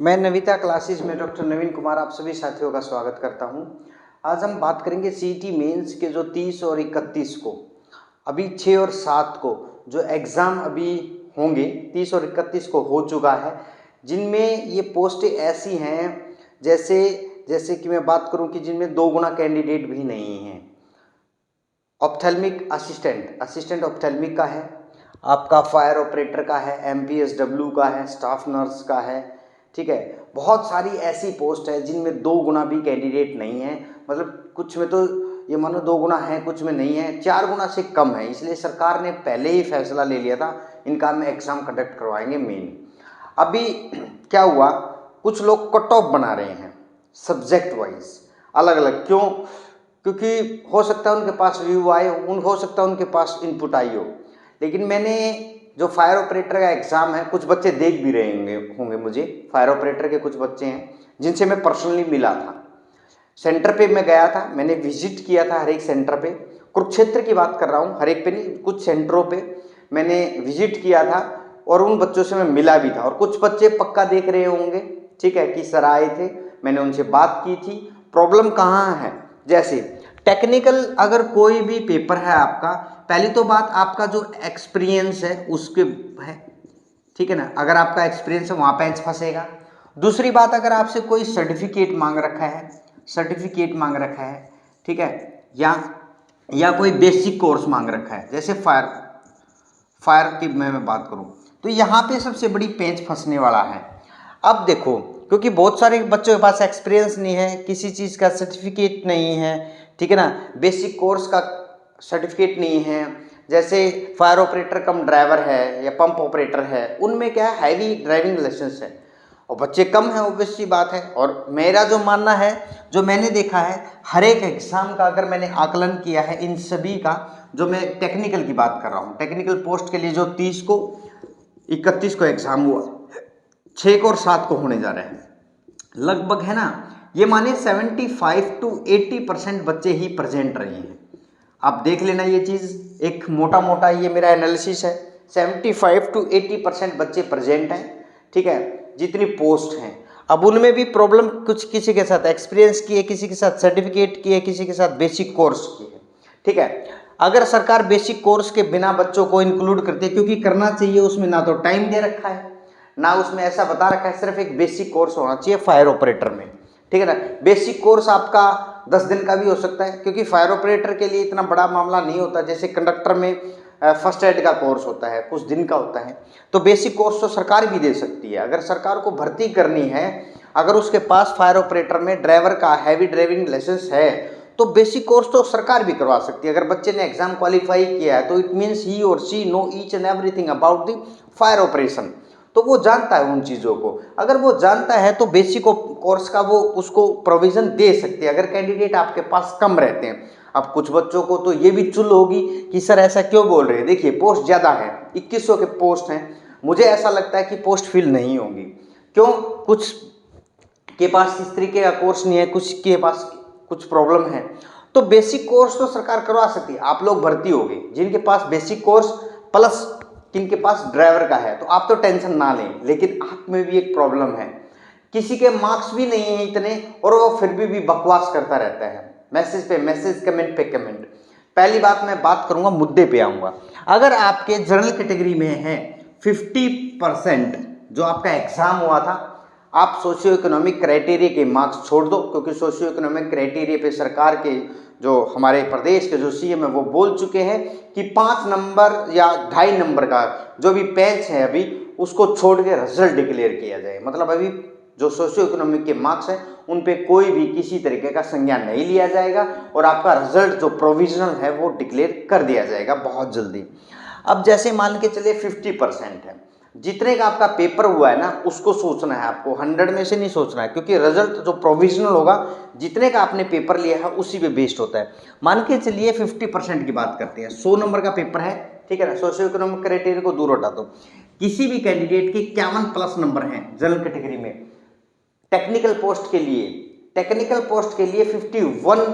मैं नविता क्लासेस में डॉक्टर नवीन कुमार आप सभी साथियों का स्वागत करता हूं। आज हम बात करेंगे सीईटी मेंस के जो 30 और 31 को, अभी 6 और 7 को जो एग्ज़ाम अभी होंगे, 30 और 31 को हो चुका है, जिनमें ये पोस्टें ऐसी हैं जैसे कि मैं बात करूं कि जिनमें 2 गुना कैंडिडेट भी नहीं हैं। ऑप्थेल्मिक असिस्टेंट ऑप्थेल्मिक का है, आपका फायर ऑपरेटर का है, एमपीएसडब्ल्यू का है, स्टाफ नर्स का है, ठीक है। बहुत सारी ऐसी पोस्ट है जिनमें 2 गुना भी कैंडिडेट नहीं है, मतलब कुछ में तो ये मानो 2 गुना है, कुछ में नहीं है, 4 गुना से कम है। इसलिए सरकार ने पहले ही फैसला ले लिया था इनका हम एग्ज़ाम कंडक्ट करवाएंगे मेन। अभी क्या हुआ, कुछ लोग कट ऑफ बना रहे हैं सब्जेक्ट वाइज अलग अलग। क्यों? क्योंकि हो सकता है उनके पास व्यू आए, हो सकता है उनके पास इनपुट आई हो। लेकिन मैंने जो फायर ऑपरेटर का एग्ज़ाम है, कुछ बच्चे देख भी रहे होंगे मुझे, फायर ऑपरेटर के कुछ बच्चे हैं जिनसे मैं पर्सनली मिला था। सेंटर पे मैं गया था, मैंने विजिट किया था हर एक सेंटर पे, कुरुक्षेत्र की बात कर रहा हूँ, हर एक पे नहीं, कुछ सेंटरों पे मैंने विजिट किया था और उन बच्चों से मैं मिला भी था। और कुछ बच्चे पक्का देख रहे होंगे, ठीक है, कि सर आए थे, मैंने उनसे बात की थी। प्रॉब्लम कहाँ है? जैसे टेक्निकल अगर कोई भी पेपर है आपका, पहली तो बात आपका जो एक्सपीरियंस है उसके है, ठीक है ना। अगर आपका एक्सपीरियंस है वहाँ पेंच फंसेगा। दूसरी बात, अगर आपसे कोई सर्टिफिकेट मांग रखा है, ठीक है, या कोई बेसिक कोर्स मांग रखा है, जैसे फायर की मैं बात करूं, तो यहाँ पे सबसे बड़ी पेंच फंसने वाला है। अब देखो, क्योंकि बहुत सारे बच्चों के पास एक्सपीरियंस नहीं है, किसी चीज़ का सर्टिफिकेट नहीं है, ठीक है ना, बेसिक कोर्स का सर्टिफिकेट नहीं है, जैसे फायर ऑपरेटर कम ड्राइवर है या पंप ऑपरेटर है, उनमें क्या है, हैवी ड्राइविंग लाइसेंस है और बच्चे कम है, ऑब्वियस सी बात है। और मेरा जो मानना है, जो मैंने देखा है, हर एक एग्ज़ाम का अगर मैंने आकलन किया है, इन सभी का, जो मैं टेक्निकल की बात कर रहा हूँ, टेक्निकल पोस्ट के लिए जो 30 को 31 को एग्ज़ाम हुआ, 6 को और 7 को होने जा रहे हैं, लगभग है ना, ये माने 75 to 80% बच्चे ही प्रेजेंट रहे हैं। आप देख लेना ये चीज़, एक मोटा मोटा ये मेरा एनालिसिस है, 75 to 80% बच्चे प्रेजेंट हैं, ठीक है, जितनी पोस्ट हैं। अब उनमें भी प्रॉब्लम, कुछ किसी के साथ एक्सपीरियंस की है, किसी के साथ सर्टिफिकेट की है, किसी के साथ बेसिक कोर्स की है, ठीक है। अगर सरकार बेसिक कोर्स के बिना बच्चों को इंक्लूड करती है, क्योंकि करना चाहिए, उसमें ना तो टाइम दे रखा है, ना उसमें ऐसा बता रखा है, सिर्फ एक बेसिक कोर्स होना चाहिए फायर ऑपरेटर में, ठीक है ना। बेसिक कोर्स आपका 10 दिन का भी हो सकता है, क्योंकि फायर ऑपरेटर के लिए इतना बड़ा मामला नहीं होता, जैसे कंडक्टर में फर्स्ट एड का कोर्स होता है, कुछ दिन का होता है। तो बेसिक कोर्स तो सरकार भी दे सकती है। अगर सरकार को भर्ती करनी है, अगर उसके पास फायर ऑपरेटर में ड्राइवर का हैवी ड्राइविंग लाइसेंस है, तो बेसिक कोर्स तो सरकार भी करवा सकती है। अगर बच्चे ने एग्जाम क्वालिफाई किया है, तो इट मीन्स ही और she know each and everything about the fire operation, तो वो जानता है उन चीज़ों को। अगर वो जानता है तो बेसिक कोर्स का वो उसको प्रोविज़न दे सकते हैं, अगर कैंडिडेट आपके पास कम रहते हैं। अब कुछ बच्चों को तो ये भी चुल होगी कि सर ऐसा क्यों बोल रहे हैं, देखिए पोस्ट ज़्यादा है, 2100 के पोस्ट हैं, मुझे ऐसा लगता है कि पोस्ट फिल नहीं होंगी। क्यों? कुछ के पास इस तरीके का कोर्स नहीं है, कुछ के पास कुछ प्रॉब्लम है, तो बेसिक कोर्स तो सरकार करवा सकती है। आप लोग भर्ती होगे जिनके पास बेसिक कोर्स प्लस जिनके पास ड्राइवर का है, तो आप तो टेंशन ना लें। लेकिन आप में भी एक प्रॉब्लम है, किसी के मार्क्स भी नहीं है इतने और वो फिर भी बकवास करता रहता है, मैसेज पे मैसेज, कमेंट पे कमेंट। पहली बात मैं बात करूंगा, मुद्दे पे आऊंगा। अगर आपके जनरल कैटेगरी में है 50% जो आपका एग्जाम हुआ था, आप सोशियो इकोनॉमिक क्राइटेरिया के मार्क्स छोड़ दो, क्योंकि सोशियो इकोनॉमिक क्राइटेरिया पे सरकार के जो हमारे प्रदेश के जो सीएम है वो बोल चुके हैं कि 5 नंबर या 2.5 नंबर का जो भी पेंच है अभी, उसको छोड़ के रिजल्ट डिक्लेयर किया जाए। मतलब अभी जो सोशियो इकोनॉमिक के मार्क्स हैं उन पे कोई भी किसी तरीके का संज्ञान नहीं लिया जाएगा और आपका रिजल्ट जो प्रोविजनल है वो डिक्लेयर कर दिया जाएगा बहुत जल्दी। अब जैसे मान के चलिए 50% है, जितने का आपका पेपर हुआ है ना, उसको सोचना है आपको, 100 में से नहीं सोचना है, क्योंकि रिजल्ट जो प्रोविजनल होगा, जितने का आपने पेपर लिया है उसी पे बेस्ड होता है। मान के चलिए 50% की बात करते हैं, 100 नंबर का पेपर है, ठीक है ना, सोशियो इकोनॉमिक क्राइटेरिया को दूर हटा दो, किसी भी कैंडिडेट के 51 प्लस नंबर हैं जनरल कैटेगरी में, टेक्निकल पोस्ट के लिए 51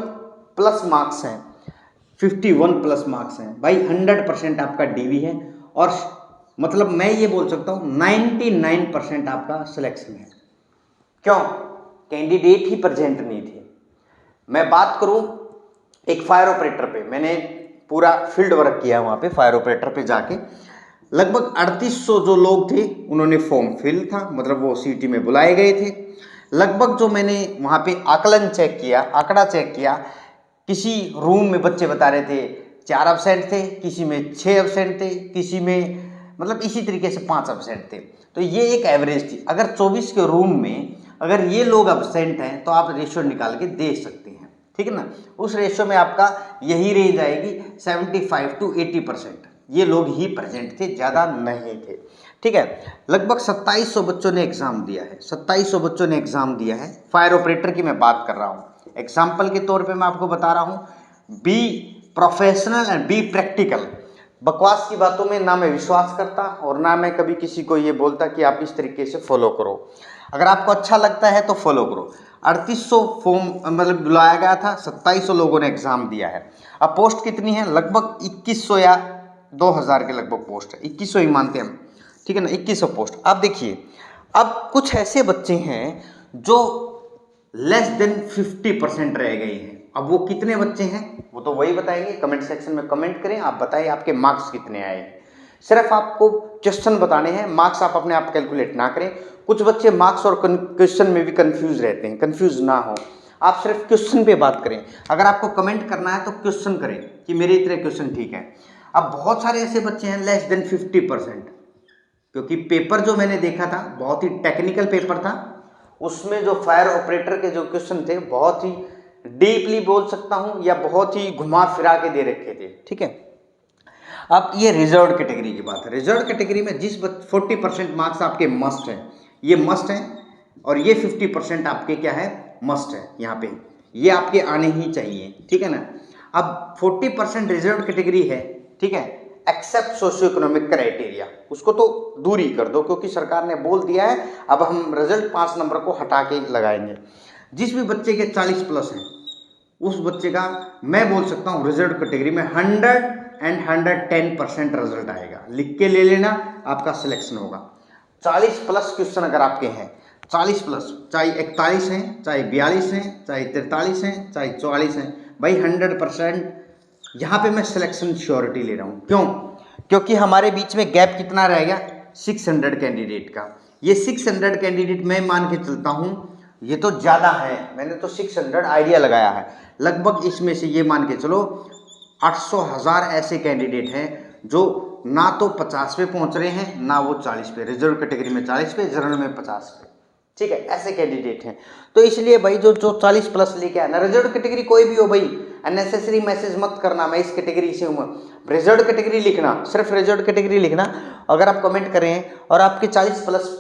प्लस मार्क्स हैं, 51 प्लस मार्क्स हैं भाई, 100% आपका डीवी है। और मतलब मैं ये बोल सकता हूँ 99% आपका सिलेक्शन है। क्यों? कैंडिडेट ही प्रेजेंट नहीं थे। मैं बात करूं एक फायर ऑपरेटर पे, मैंने पूरा फील्ड वर्क किया वहाँ पे फायर ऑपरेटर पे जाके, लगभग 3800 जो लोग थे उन्होंने फॉर्म फिल था, मतलब वो सीटी में बुलाए गए थे। लगभग जो मैंने वहाँ पे आकलन चेक किया, आंकड़ा चेक किया, किसी रूम में बच्चे बता रहे थे 4 एब्सेंट थे, किसी में 6 एब्सेंट थे, किसी में मतलब इसी तरीके से 5 एब्सेंट थे। तो ये एक एवरेज थी। अगर 24 के रूम में अगर ये लोग एब्सेंट हैं तो आप रेशियो निकाल के दे सकते हैं, ठीक है ना। उस रेशियो में आपका यही रेंज आएगी 75 to 80%, ये लोग ही प्रेजेंट थे, ज़्यादा नहीं थे, ठीक है। लगभग 2700 बच्चों ने एग्ज़ाम दिया है, 2700 बच्चों ने एग्ज़ाम दिया है। फायर ऑपरेटर की मैं बात कर रहा हूँ, एग्जाम्पल के तौर पे मैं आपको बता रहा हूँ। Be professional and be practical. बकवास की बातों में ना मैं विश्वास करता और ना मैं कभी किसी को ये बोलता कि आप इस तरीके से फॉलो करो। अगर आपको अच्छा लगता है तो फॉलो करो। 3800 फॉर्म मतलब बुलाया गया था, 2700 लोगों ने एग्ज़ाम दिया है। अब पोस्ट कितनी है? लगभग 2100 या 2000 के लगभग पोस्ट है, 2100 ही मानते हैं हम, ठीक है ना, 2100 पोस्ट। अब देखिए, अब कुछ ऐसे बच्चे हैं जो लेस देन 50% रह गए हैं। अब वो कितने बच्चे हैं वो तो वही बताएंगे, कमेंट सेक्शन में कमेंट करें, आप बताइए आपके मार्क्स कितने आए। सिर्फ आपको क्वेश्चन बताने हैं, मार्क्स आप अपने आप कैलकुलेट ना करें। कुछ बच्चे मार्क्स और क्वेश्चन में भी कंफ्यूज रहते हैं, कंफ्यूज ना हो, आप सिर्फ क्वेश्चन पे बात करें। अगर आपको कमेंट करना है तो क्वेश्चन करें कि मेरे इतने क्वेश्चन ठीक है। अब बहुत सारे ऐसे बच्चे हैं लेस देन 50%, क्योंकि पेपर जो मैंने देखा था बहुत ही टेक्निकल पेपर था, उसमें जो फायर ऑपरेटर के जो क्वेश्चन थे बहुत ही डीपली बोल सकता हूं या बहुत ही घुमा फिरा के दे रखे थे, ठीक है। अब ये रिजर्व कैटेगरी की बात है। रिजर्व कैटेगरी में जिस 40% मार्क्स आपके मस्ट हैं, ये मस्ट हैं, और ये 50% आपके क्या है, मस्ट है। यहाँ पे ये आपके आने ही चाहिए, ठीक है ना। अब 40% रिजर्व कैटेगरी है, ठीक है, एक्सेप्ट सोशियो इकोनॉमिक क्राइटेरिया, उसको तो दूर ही कर दो, क्योंकि सरकार ने बोल दिया है अब हम रिजल्ट 5 नंबर को हटा के लगाएंगे। जिस भी बच्चे के 40+ हैं उस बच्चे का मैं बोल सकता हूँ रिजर्व कैटेगरी में 110% रिजल्ट आएगा। लिख के ले लेना, आपका सिलेक्शन होगा। 40+ क्वेश्चन अगर आपके हैं, 40+, चाहे 41 हैं, चाहे 42 हैं, चाहे 43 हैं, चाहे 44 हैं, भाई 100% यहाँ पे मैं सिलेक्शन श्योरिटी ले रहा हूँ। क्यों? क्योंकि हमारे बीच में गैप कितना रह गया, 600 कैंडिडेट का। ये 600 कैंडिडेट मैं मान के चलता हूँ, ये तो ज़्यादा है, मैंने तो 600 आइडिया लगाया है। लगभग इसमें से ये मान के चलो 800,000 ऐसे कैंडिडेट हैं जो ना तो 50 पे पहुँच रहे हैं, ना वो 40 पे, रिजर्व कैटेगरी में 40 पे, जनरल में 50 पे, ठीक है, ऐसे कैंडिडेट हैं। तो इसलिए भाई जो 40+ लेके आना, रिजर्व कैटेगरी कोई भी हो भाई, अननेसेसरी मैसेज मत करना मैं इस कैटेगरी से हूँ, रिजर्व कैटेगरी लिखना, सिर्फ रिजर्व कैटेगरी लिखना। अगर आप कमेंट करें और आपके 40+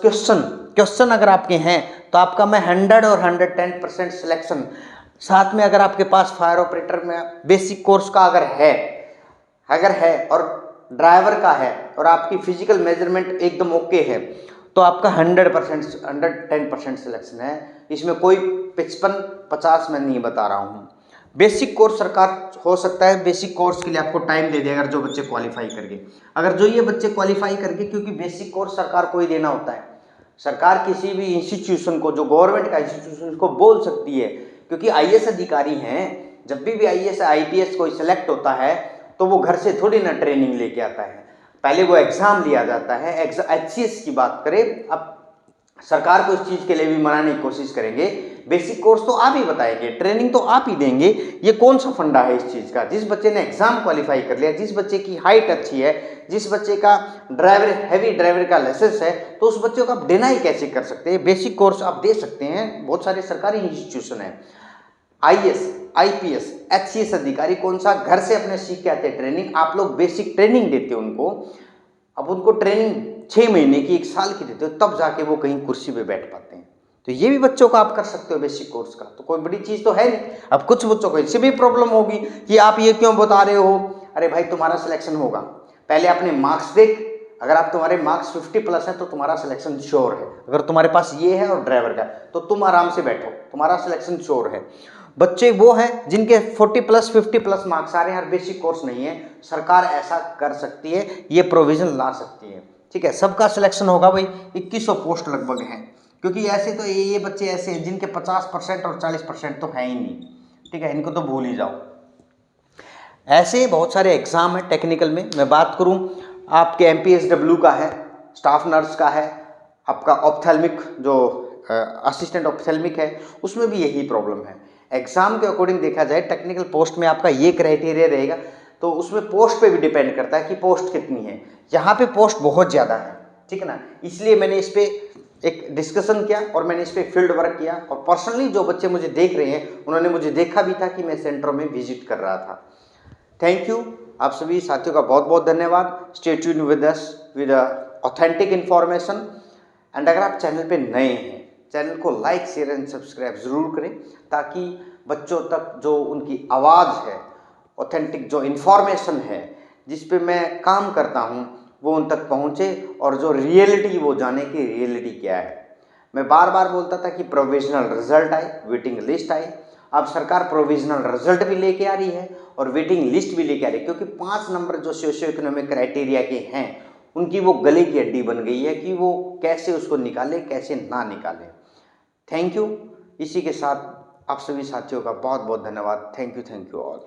क्वेश्चन अगर आपके हैं तो आपका मैं 100 और 110% सिलेक्शन। साथ में अगर आपके पास फायर ऑपरेटर में बेसिक कोर्स का अगर है और ड्राइवर का है और आपकी फिजिकल मेजरमेंट एकदम ओके है, तो आपका 110% सिलेक्शन है। इसमें कोई 55-50 में नहीं बता रहा हूँ। बेसिक कोर्स सरकार हो सकता है बेसिक कोर्स के लिए आपको टाइम दे दे, अगर जो बच्चे क्वालिफाई करके, अगर जो ये बच्चे क्वालिफाई करके, क्योंकि बेसिक कोर्स सरकार को ही देना होता है। सरकार किसी भी इंस्टीट्यूशन को, जो गवर्नमेंट का इंस्टीट्यूशन को बोल सकती है, क्योंकि आईएएस अधिकारी हैं, जब भी आईएएस आईपीएस कोई सिलेक्ट होता है तो वो घर से थोड़ी ना ट्रेनिंग लेके आता है, पहले वो एग्जाम लिया जाता है। एचसीएस की बात करें, अब सरकार को इस चीज़ के लिए भी मनाने की कोशिश करेंगे, बेसिक कोर्स तो आप ही बताएंगे, ट्रेनिंग तो आप ही देंगे। ये कौन सा फंडा है इस चीज़ का? जिस बच्चे ने एग्जाम क्वालिफाई कर लिया, जिस बच्चे की हाइट अच्छी है, जिस बच्चे का हैवी ड्राइवर का लाइसेंस है, तो उस बच्चे को आप देना ही कैसे कर सकते हैं? बेसिक कोर्स आप दे सकते हैं, बहुत सारे सरकारी इंस्टीट्यूशन है। आईएएस आईपीएस एचसीएस अधिकारी कौन सा घर से अपने सीख के आते हैं ट्रेनिंग, आप लोग बेसिक ट्रेनिंग देते हो उनको। अब उनको ट्रेनिंग 6 महीने की 1 साल की देते हो, तब जाके वो कहीं कुर्सी पे बैठ पाते हैं। तो ये भी बच्चों का आप कर सकते हो बेसिक कोर्स का, तो कोई बड़ी चीज़ तो है नहीं। अब कुछ बच्चों को इससे भी प्रॉब्लम होगी कि आप ये क्यों बता रहे हो, अरे भाई तुम्हारा सिलेक्शन होगा, पहले अपने मार्क्स देख, अगर आप तुम्हारे मार्क्स 50+ हैं तो तुम्हारा सिलेक्शन श्योर है। अगर तुम्हारे पास ये है और ड्राइवर का, तो तुम आराम से बैठो, तुम्हारा सिलेक्शन श्योर है। बच्चे वो हैं जिनके 40+ 50+ मार्क्स आ रहे हैं और बेसिक कोर्स नहीं है, सरकार ऐसा कर सकती है, ये प्रोविजन ला सकती है, ठीक है। सबका सिलेक्शन होगा भाई, 2100 पोस्ट लगभग हैं, क्योंकि ऐसे तो ये बच्चे ऐसे हैं जिनके 50% और 40% तो है ही नहीं, ठीक है, इनको तो भूल ही जाओ। ऐसे बहुत सारे एग्ज़ाम हैं टेक्निकल में। मैं बात करूं आपके MPSW का है, स्टाफ नर्स का है, आपका ऑप्थेल्मिक जो असिस्टेंट ऑप्थेल्मिक है, उसमें भी यही प्रॉब्लम है। एग्ज़ाम के अकॉर्डिंग देखा जाए टेक्निकल पोस्ट में आपका ये क्राइटेरिया रहेगा, तो उसमें पोस्ट पे भी डिपेंड करता है कि पोस्ट कितनी है। यहाँ पे पोस्ट बहुत ज़्यादा है, ठीक है ना, इसलिए मैंने इस पर एक डिस्कशन किया और मैंने इस पर फील्ड वर्क किया, और पर्सनली जो बच्चे मुझे देख रहे हैं उन्होंने मुझे देखा भी था कि मैं सेंटरों में विजिट कर रहा था। थैंक यू, आप सभी साथियों का बहुत बहुत धन्यवाद। Stay tuned with us with authentic information. And अगर आप चैनल पे नए हैं, चैनल को लाइक शेयर एंड सब्सक्राइब ज़रूर करें, ताकि बच्चों तक जो उनकी आवाज़ है, ऑथेंटिक जो इन्फॉर्मेशन है जिस पे मैं काम करता हूँ, वो उन तक पहुँचे और जो रियलिटी वो जाने कि रियलिटी क्या है। मैं बार बार बोलता था कि प्रोविजनल रिजल्ट आए, वेटिंग लिस्ट आए। अब सरकार प्रोविजनल रिजल्ट भी लेके आ रही है और वेटिंग लिस्ट भी लेके आ रही है, क्योंकि 5 नंबर जो सोशियो इकोनॉमिक क्राइटेरिया के हैं उनकी वो गले की हड्डी बन गई है कि वो कैसे उसको निकाले, कैसे ना निकाले। Thank you. इसी के साथ आप सभी साथियों का बहुत बहुत धन्यवाद। Thank you all.